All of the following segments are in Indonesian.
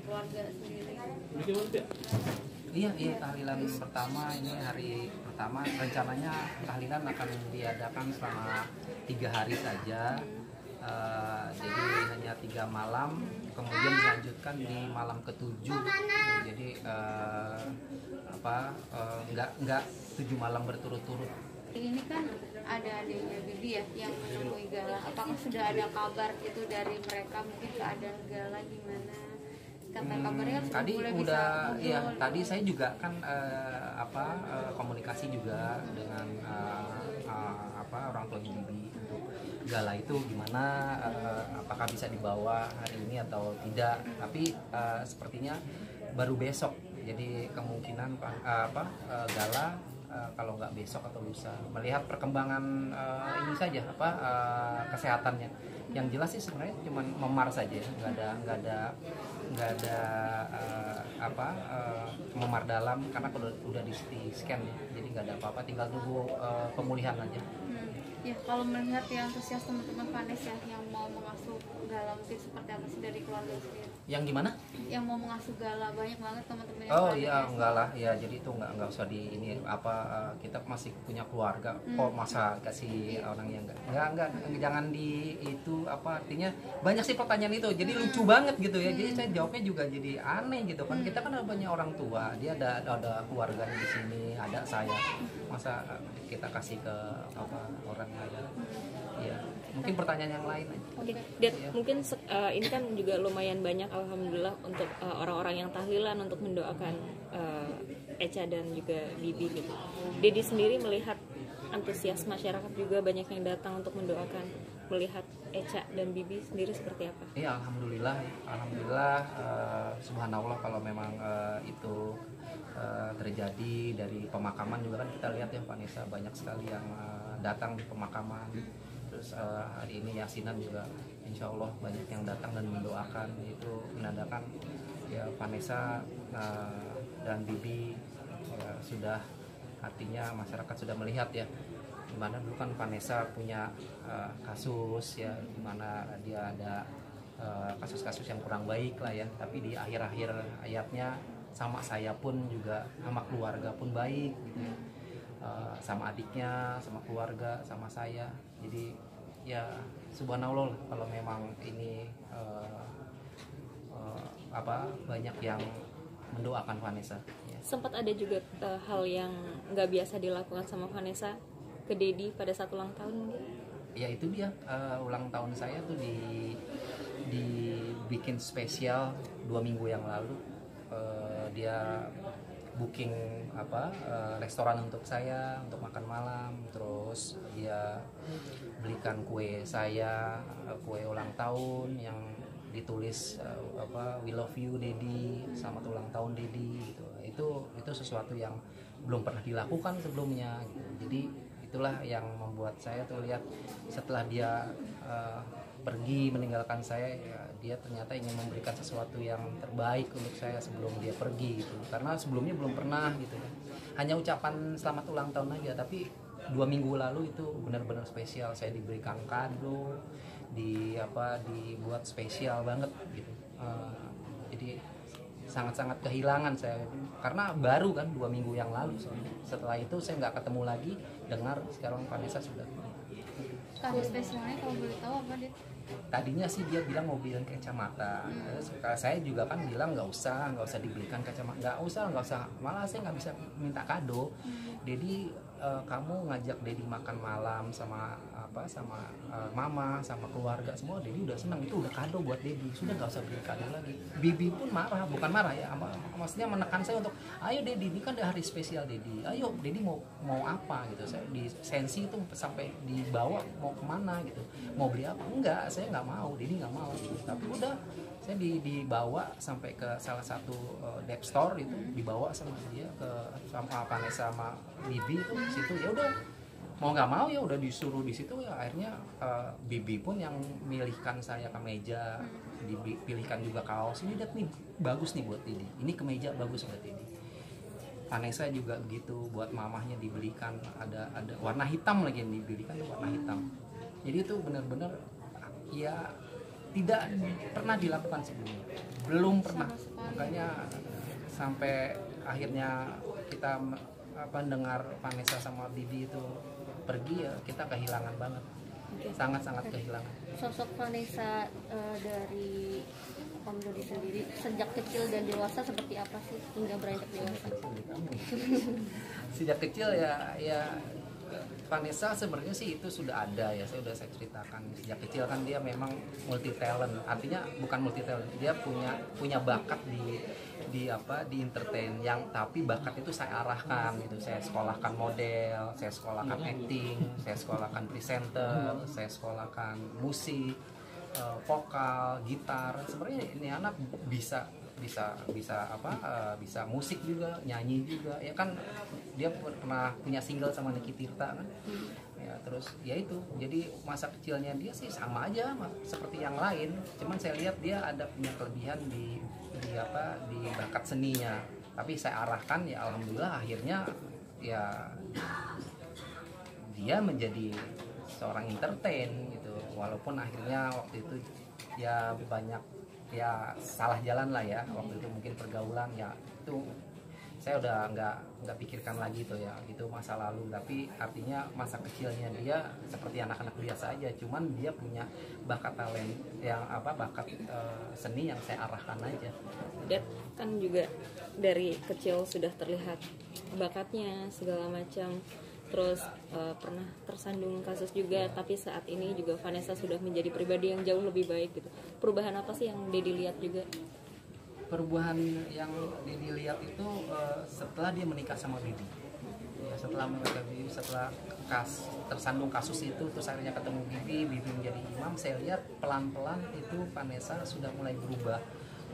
keluarga sendiri? Iya, tahlilan pertama ini hari pertama rencananya tahlilan akan diadakan selama 3 hari saja. Jadi hanya 3 malam, kemudian dilanjutkan di malam ke-7. Jadi nggak 7 malam berturut-turut. Ini kan ada adiknya Bibi ya yang menemui Gala. Apakah sudah ada kabar itu dari mereka, mungkin keadaan Gala gimana? Kata kabarnya kan tadi mulai udah bisa ya ngobrol. tadi saya juga kan komunikasi juga dengan orang tua Bibi untuk Gala itu gimana, apakah bisa dibawa hari ini atau tidak, tapi sepertinya baru besok, jadi kemungkinan Gala kalau nggak besok atau lusa, melihat perkembangan ini saja kesehatannya. Yang jelas sih sebenarnya cuma memar saja, nggak ada memar dalam karena udah di scan ya, jadi nggak ada apa-apa, tinggal tunggu pemulihan aja. Ya, kalau melihat yang antusias teman-teman Vanessa yang mau mengasuh Gala, mungkin seperti apa sih dari keluarga sendiri? Yang gimana? Yang mau mengasuh Gala, banyak banget teman-teman yang Oh Vanessa. iya, enggak lah ya, jadi itu nggak usah di ini kita masih punya keluarga kok, masa kasih orang yang enggak jangan di itu artinya banyak sih pertanyaan itu, jadi lucu banget gitu ya, jadi saya jawabnya juga jadi aneh gitu kan. Kita kan punya orang tua, dia ada keluarganya di sini, ada saya, masa kita kasih ke orang lain ya. Mungkin pertanyaan yang lain aja. Oke, Dad, mungkin ini kan juga lumayan banyak alhamdulillah untuk orang-orang yang tahlilan untuk mendoakan Echa dan juga Bibi gitu. Dedi sendiri melihat antusias masyarakat juga banyak yang datang untuk mendoakan, melihat Echa dan Bibi sendiri seperti apa? Iya, alhamdulillah subhanallah kalau memang itu terjadi. Dari pemakaman juga kan kita lihat ya Vanessa, banyak sekali yang datang di pemakaman. Terus hari ini yasinan juga insya Allah banyak yang datang dan mendoakan. Itu menandakan ya Vanessa dan Bibi sudah, artinya masyarakat sudah melihat ya, dimana dulu kan Vanessa punya kasus ya, dimana dia ada kasus-kasus yang kurang baik lah ya, tapi di akhir-akhir hayatnya sama saya pun juga, sama keluarga pun baik gitu ya. Sama adiknya, sama keluarga, sama saya. Jadi ya subhanallah kalau memang ini banyak yang mendoakan Vanessa ya. Sempat ada juga hal yang nggak biasa dilakukan sama Vanessa ke Dedi pada saat ulang tahun mungkin? Ya itu dia, ulang tahun saya tuh dibikin spesial 2 minggu yang lalu. Dia booking restoran untuk saya untuk makan malam, terus dia belikan kue saya, kue ulang tahun yang ditulis We love you Dedi, selamat ulang tahun Dedi gitu. Itu sesuatu yang belum pernah dilakukan sebelumnya gitu. Jadi itulah yang membuat saya tuh lihat setelah dia pergi meninggalkan saya ya, dia ternyata ingin memberikan sesuatu yang terbaik untuk saya sebelum dia pergi gitu, karena sebelumnya belum pernah gitu ya, hanya ucapan selamat ulang tahun aja. Tapi 2 minggu lalu itu benar-benar spesial, saya diberikan kado, dibuat spesial banget gitu. Jadi sangat-sangat kehilangan saya, karena baru kan 2 minggu yang lalu. Setelah itu saya nggak ketemu lagi, dengar sekarang Vanessa sudah. Kado spesialnya kalau boleh tahu apa, Dit? Tadinya sih dia bilang mau belikan kacamata. Saya juga kan bilang nggak usah dibelikan kacamata, nggak usah, malah saya nggak bisa minta kado. Jadi kamu ngajak Dedi makan malam sama mama, sama keluarga semua, Dedi udah senang, itu udah kado buat Dedi, sudah nggak usah beli kado lagi. Bibi pun marah, bukan marah ya, maksudnya menekan saya untuk ayo Dedi, ini kan udah hari spesial Dedi, ayo Dedi mau apa gitu. Saya di sensi itu sampai dibawa mau kemana gitu, mau beli apa, enggak, saya nggak mau, Dedi nggak mau gitu. Tapi udah saya dibawa sampai ke salah satu dep store itu, dibawa sama dia sama Vanessa sama Bibi itu situ. Ya udah mau nggak mau ya udah disuruh di situ ya. Akhirnya Bibi pun yang milihkan saya kemeja, dipilihkan juga kaos. Ini lihat nih, bagus nih buat Didi, ini kemeja bagus buat Didi. Vanessa juga begitu, buat mamahnya dibelikan ada warna hitam lagi yang dibelikan, warna hitam. Jadi itu benar-benar ya tidak pernah dilakukan sebelumnya, belum pernah. Sama sekali. Makanya sampai akhirnya kita dengar Vanessa sama Bibi itu pergi, ya kita kehilangan banget, sangat-sangat kehilangan. Sosok Vanessa dari Om Dodi sendiri sejak kecil dan dewasa seperti apa sih hingga beranjak dewasa? Sejak kecil ya Vanessa sebenarnya sih itu sudah ada ya, saya ceritakan sejak kecil kan dia memang multi talent, artinya bukan multi talent, dia punya bakat di entertain, yang tapi bakat itu saya arahkan gitu. Saya sekolahkan model, saya sekolahkan acting, saya sekolahkan presenter, saya sekolahkan musik, vokal, gitar. Sebenarnya ini anak bisa musik juga, nyanyi juga ya kan. Dia pernah punya single sama Niki Tirta kan. Ya, terus ya itu, jadi masa kecilnya dia sih sama aja seperti yang lain, cuman saya lihat dia ada punya kelebihan di bakat seninya, tapi saya arahkan, ya alhamdulillah akhirnya ya dia menjadi seorang entertain gitu. Walaupun akhirnya waktu itu ya banyak ya salah jalan lah ya, waktu itu mungkin pergaulan ya, itu saya udah nggak pikirkan lagi tuh ya, itu masa lalu. Tapi artinya masa kecilnya dia seperti anak-anak biasa aja, cuman dia punya bakat talent yang bakat seni yang saya arahkan aja. Dan kan juga dari kecil sudah terlihat bakatnya segala macam, terus pernah tersandung kasus juga, tapi saat ini juga Vanessa sudah menjadi pribadi yang jauh lebih baik gitu. Perubahan apa sih yang Dedi lihat juga? Perubahan yang dilihat itu setelah dia menikah sama Bibi. Ya, setelah tersandung kasus itu, terus akhirnya ketemu Bibi menjadi imam, saya lihat pelan-pelan itu Vanessa sudah mulai berubah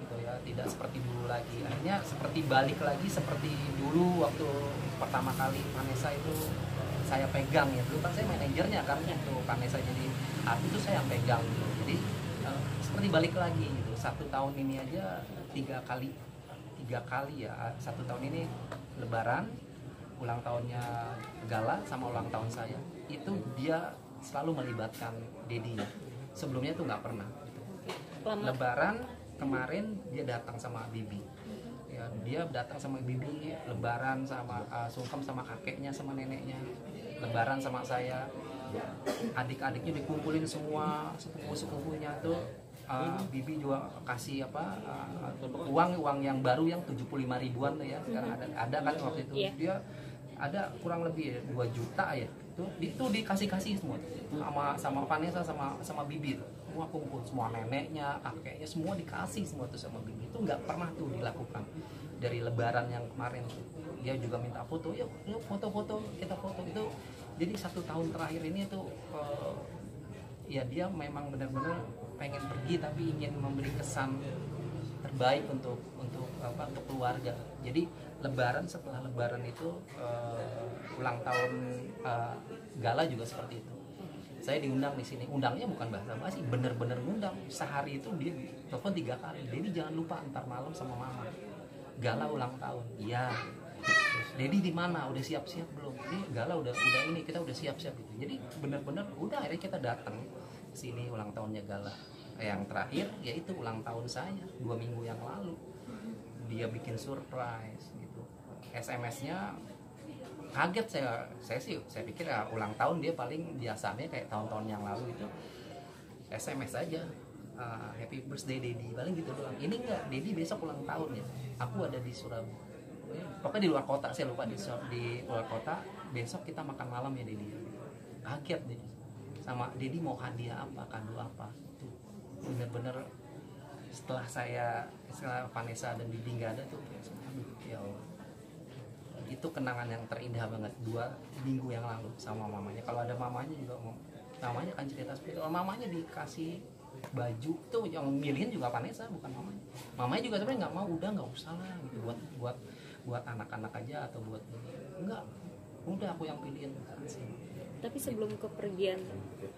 gitu ya, tidak seperti dulu lagi. Akhirnya seperti balik lagi seperti dulu waktu pertama kali Vanessa itu saya pegang ya. Dulu kan saya manajernya kan, waktu Vanessa jadi artis itu saya yang pegang gitu. Jadi seperti balik lagi gitu. 1 tahun ini aja tiga kali ya, 1 tahun ini Lebaran, ulang tahunnya Gala sama ulang tahun saya, itu dia selalu melibatkan Dedi. Sebelumnya itu nggak pernah gitu. Lebaran kemarin dia datang sama Bibi ya, dia datang sama Bibi, Lebaran sama sungkem sama kakeknya sama neneknya, Lebaran sama saya, adik-adiknya dikumpulin semua, sepupu-sepupunya tuh. Bibi juga kasih uang yang baru yang 75 ribuan tuh ya, sekarang ada kan waktu itu. Dia ada kurang lebih 2 juta ya, itu dikasih semua sama Vanessa sama Bibi tuh. Semua kumpul, semua neneknya, kakeknya semua dikasih semua tuh sama Bibi. Itu nggak pernah tuh dilakukan dari Lebaran yang kemarin tuh. Dia juga minta foto, yuk foto-foto, kita foto itu. Jadi 1 tahun terakhir ini tuh ya dia memang benar-benar pengen pergi tapi ingin memberi kesan terbaik untuk keluarga. Jadi Lebaran, setelah Lebaran itu ulang tahun Gala juga seperti itu. Saya diundang di sini, undangnya bukan basa-basi, bener-bener ngundang. Sehari itu dia telepon 3 kali. Dedi jangan lupa ntar malam sama mama. Gala ulang tahun. Iya. Dedi di mana? Udah siap-siap belum? Ini Gala udah ini, kita udah siap-siap gitu. Jadi bener-bener udah akhirnya kita datang sini ulang tahunnya Gala. Yang terakhir yaitu ulang tahun saya 2 minggu yang lalu. Dia bikin surprise gitu. SMS-nya kaget saya pikir ya ulang tahun dia paling biasanya kayak tahun-tahun yang lalu itu SMS aja, happy birthday Dedi, paling gitu doang. Ini enggak, Dedi besok ulang tahun ya, aku ada di Surabaya, pokoknya di luar kota, saya lupa di luar kota, besok kita makan malam ya Dedi. Kaget deh, sama Dedi mau hadiah apa, kado apa, tuh bener-bener setelah Vanessa dan Bibi nggak ada tuh, ya Allah, itu kenangan yang terindah banget. 2 minggu yang lalu sama mamanya. Kalau ada mamanya juga, mamanya kan cerita seperti itu. Kalau mamanya dikasih baju tuh yang milihin juga Vanessa, bukan mamanya. Mamanya juga sebenarnya nggak mau, udah nggak usah lah gitu, buat anak-anak aja atau buat enggak, udah aku yang pilihin. Tapi sebelum kepergian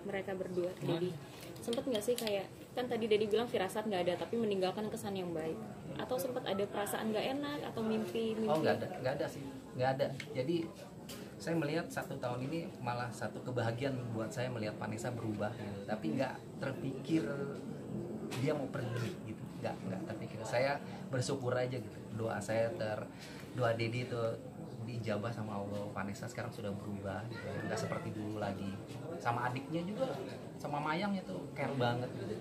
mereka berdua, Dedi sempat nggak sih kayak, kan tadi Dedi bilang firasat nggak ada, tapi meninggalkan kesan yang baik, atau sempat ada perasaan nggak enak atau mimpi? Oh nggak ada sih, nggak ada. Jadi saya melihat 1 tahun ini malah satu kebahagiaan buat saya melihat Vanessa berubah gitu. Tapi nggak terpikir dia mau pergi gitu, nggak terpikir. Saya bersyukur aja gitu, doa Dedi itu diijabah sama Allah. Vanessa sekarang sudah berubah gitu, nggak seperti dulu lagi. Sama adiknya juga, sama Mayang itu care banget gitu,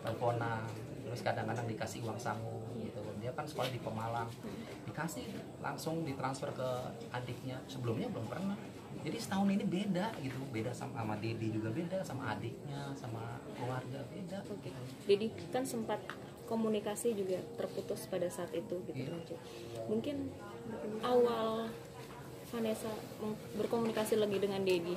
teleponan, terus kadang-kadang dikasih uang sangu gitu. Dia kan sekolah di Pemalang, dikasih langsung ditransfer ke adiknya, sebelumnya belum pernah. Jadi setahun ini beda gitu, beda sama Dedi juga beda, sama adiknya, sama keluarga beda. Oke. Jadi kan sempat komunikasi juga terputus pada saat itu gitu. Iya. Lanjut. Mungkin awal Vanessa berkomunikasi lagi dengan Dedi,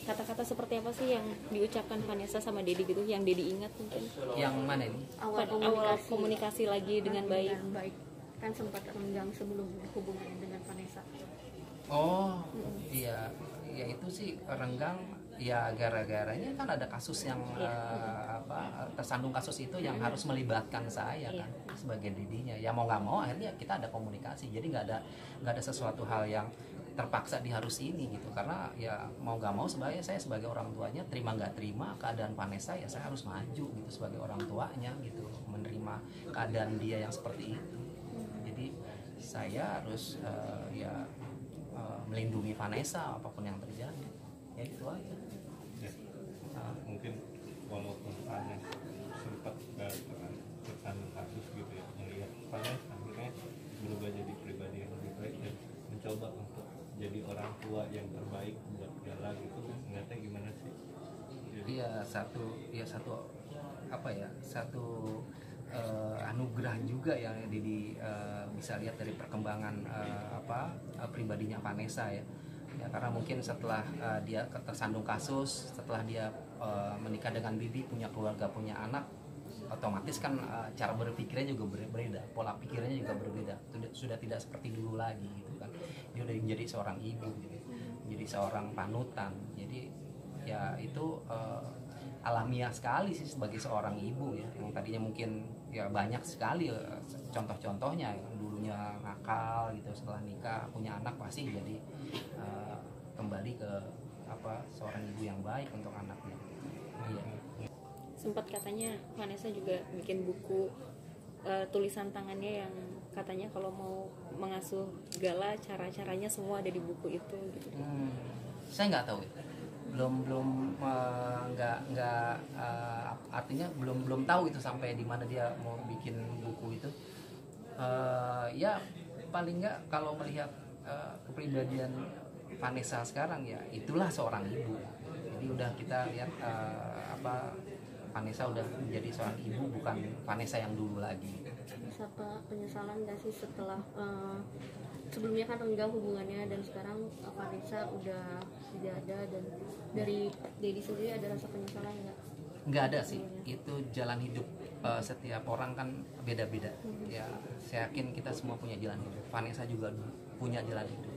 kata-kata seperti apa sih yang diucapkan Vanessa sama Dedi gitu, yang Dedi ingat mungkin? Yang mana ini? Awal komunikasi lagi dengan baik. Kan sempat renggang sebelum hubungan dengan Vanessa. Oh iya, ya itu sih renggang ya gara-garanya kan ada kasus yang tersandung kasus itu yang harus melibatkan saya kan sebagai Dedinya. Ya mau nggak mau akhirnya kita ada komunikasi, jadi nggak ada sesuatu hal yang terpaksa diharus ini gitu, karena ya mau nggak mau sebenarnya saya sebagai orang tuanya, terima nggak terima keadaan Vanessa ya saya harus maju gitu sebagai orang tuanya gitu, menerima keadaan dia yang seperti itu. Jadi saya harus melindungi Vanessa apapun yang terjadi, ya itu aja. Ya, mungkin walaupun Vanessa sempat terkandung kasus gitu ya, melihat Vanessa akhirnya berubah jadi pribadi yang lebih baik dan mencoba untuk jadi orang tua yang terbaik buat Gala gitu, ngeliatnya gimana sih? Iya, satu anugerah juga yang bisa lihat dari perkembangan pribadinya Vanessa ya. Ya karena mungkin setelah dia tersandung kasus, setelah dia menikah dengan Bibi, punya keluarga, punya anak, otomatis kan cara berpikirnya juga berbeda, pola pikirnya juga berbeda, sudah tidak seperti dulu lagi gitu kan. Dia udah menjadi seorang ibu gitu, jadi seorang panutan. Jadi ya itu alamiah sekali sih sebagai seorang ibu ya, yang tadinya mungkin ya banyak sekali contoh-contohnya, yang dulunya nakal gitu, setelah nikah punya anak pasti jadi kembali ke seorang ibu yang baik untuk anaknya. Iya. Sempat katanya Vanessa juga bikin buku tulisan tangannya yang katanya kalau mau mengasuh Gala cara-caranya semua ada di buku itu gitu. Saya nggak tahu, artinya belum tahu itu sampai di mana dia mau bikin buku itu. Ya paling nggak kalau melihat kepribadian Vanessa sekarang ya itulah seorang ibu. Jadi udah kita lihat Vanessa udah menjadi seorang ibu, bukan Vanessa yang dulu lagi. Apa penyesalan nggak sih setelah sebelumnya kan renggang hubungannya dan sekarang Vanessa udah tidak ada, dan dari Dedi sendiri ada rasa penyesalan nggak? Nggak ada sih, itu jalan hidup setiap orang kan beda-beda. Ya saya yakin kita semua punya jalan hidup. Vanessa juga punya jalan hidup.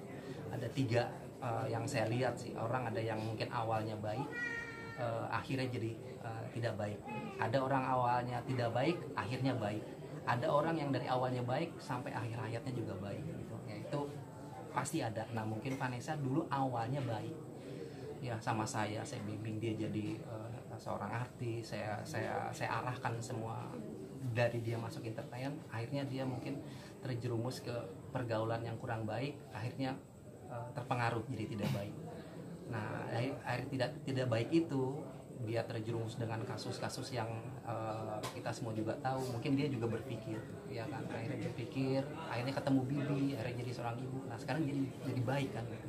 Ada 3 yang saya lihat sih, orang ada yang mungkin awalnya baik, akhirnya jadi tidak baik. Ada orang awalnya tidak baik, akhirnya baik. Ada orang yang dari awalnya baik sampai akhir hayatnya juga baik gitu. Ya itu pasti ada. Nah mungkin Vanessa dulu awalnya baik ya sama saya bimbing dia jadi seorang artis, saya arahkan semua dari dia masuk entertain, akhirnya dia mungkin terjerumus ke pergaulan yang kurang baik, akhirnya terpengaruh jadi tidak baik. Nah akhirnya tidak baik itu dia terjerumus dengan kasus-kasus yang kita semua juga tahu. Mungkin dia juga berpikir ya kan, akhirnya berpikir, akhirnya ketemu Bibi, akhirnya jadi seorang ibu. Nah sekarang jadi baik kan gitu.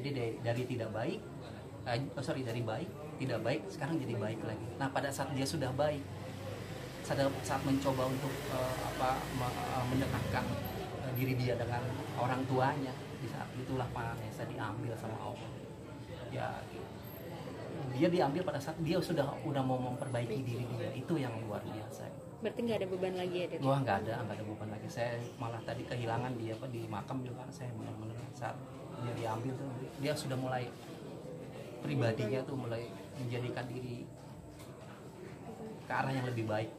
Jadi dari tidak baik dari baik tidak baik sekarang jadi baik lagi. Nah pada saat dia sudah baik, saat mencoba untuk mendekatkan diri dia dengan orang tuanya, di saat itulah Vanessa diambil sama Allah. Ya dia diambil pada saat dia udah mau memperbaiki diri dia, itu yang luar biasa. Berarti nggak ada beban lagi ya? Wah nggak ada beban lagi. Saya malah tadi kehilangan dia di makam juga, saya benar-benar saat dia diambil tuh dia sudah mulai pribadinya tuh mulai menjadikan diri ke arah yang lebih baik.